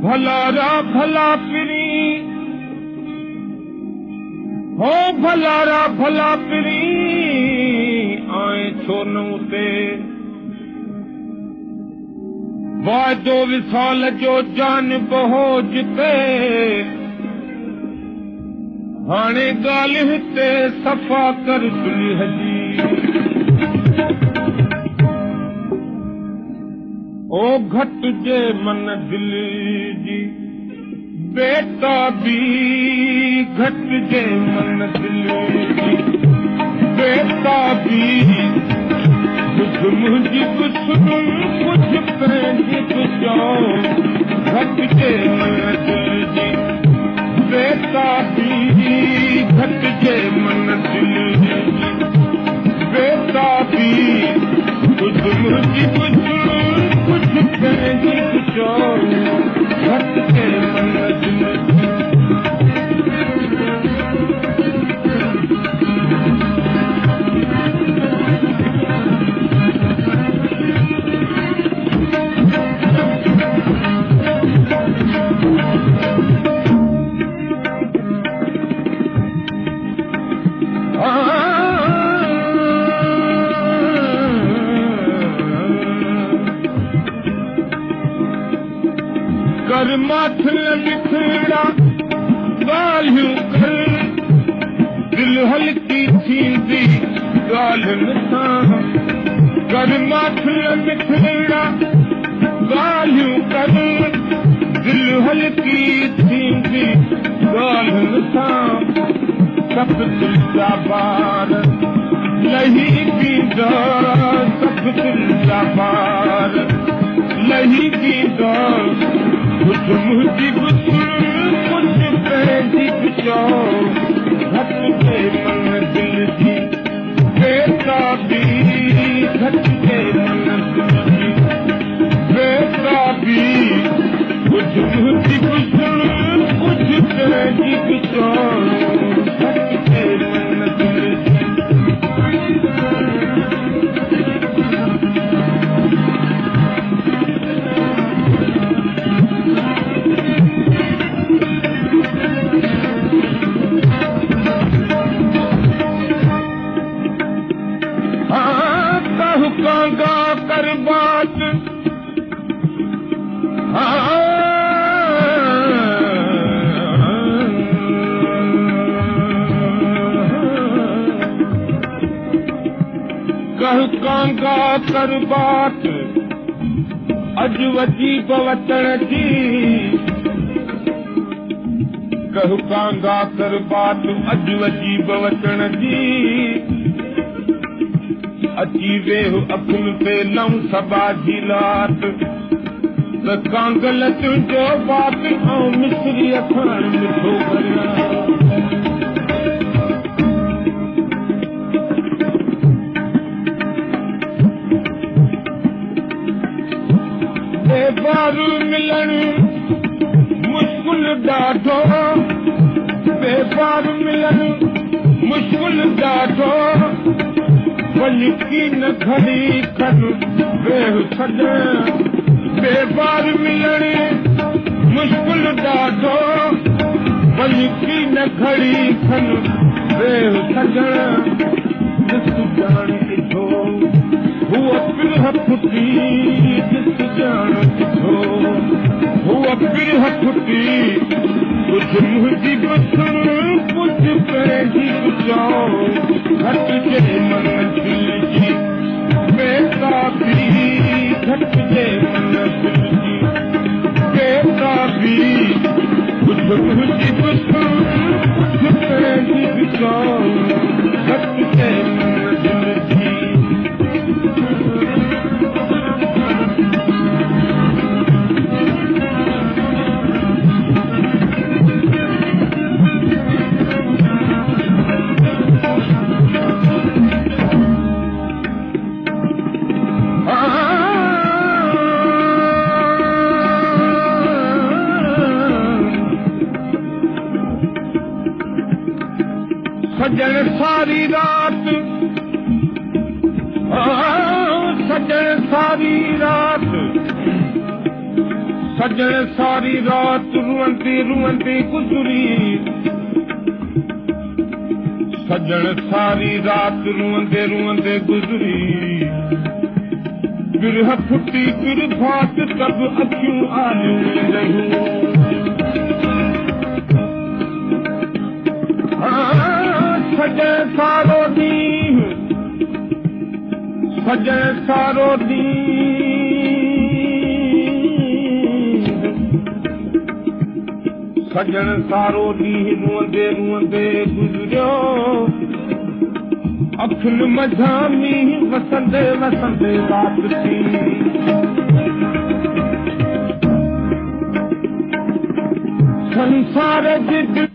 भलारा भला पिरी हो भलारा भला पिरी आए सोनू ते वादो विसाल जो जान बहोज पे हाणे ॻाल्हि हिते सफ़ा कर दुल्ह जी ओ घट जे मन दिल जी बेटा भी घट जे मन दिल जी बेटा भी कुछ मुझी कुछ पंहिंजी कुझो घट जे मन दिल जी बेटा भी घट जे मन दिल जी बेटा भी कुछ मुझी कुछ पंहिंजी कुझो घट जे मन दिल जी कर माथल मिठड़ा ॻाल्हियूं कर दिल हल्की थींदी ॻाल्हियुनि सां कर माथल मिठड़ा ॻाल्हियूं कर दिल हल्की थींदी ॻाल्हियुनि सां सभ दिल जा ॿार लही पींदा सभ दिल जा ॿार लही पींदा कुछ मुझी कुछ पंहिंजी कुझो घट जे मन दिल जी बेटा भी घट जे मन दिल जी बेटा भी कुछ मुझी कुछ पंहिंजी कुझो घट जे मन दिल जी कांगा कर बात कह कांगा कर बात अज वजीब वतन जी कह कांगा कर बात अज वजीब वतन जी अची वेह अखुन पे लऊं सबा जी लात त कांगल तुंहिंजो बात ऐं मिस्री अखण मिठो भरिया बेबारू मिलण मुश्किल ॾाढो बेबारू मिलण मुश्किल ॾाढो वल्की न घड़ी खन बेह छॾ बेबार मिलण मुश्किल ॾाढो वल्की न घड़ी खन बेह छॾण ॾिस ॼाण ॾिठो हूअ पिरह फुटी ॾिस ॼाण ॾिठो हूअ पिरह फुटी कुझु मुंहिंजी बुथण कुझु पंहिंजी कुझो घट जे मन दिल जी बेटा भी घट जे मन दिल जी बेटा भी कुझु मुंहिंजी बुथण कुझु पंहिंजी कुझो घट जे मन दिल सारी रात सजण सारी रात रुअंदे रुअंदे गुज़री सजण सारी रात रुअंदे रुअंदे गुज़री बिरह फुटी बिर भात तब अखियूं आलियूं रहियूं सजण सारो ॾींहुं सजण सारो ॾींहुं रुअंदे रुअंदे गुज़रियो अखियुनि मझां मींहुं वसंदे वसंदे रात थी संसार जे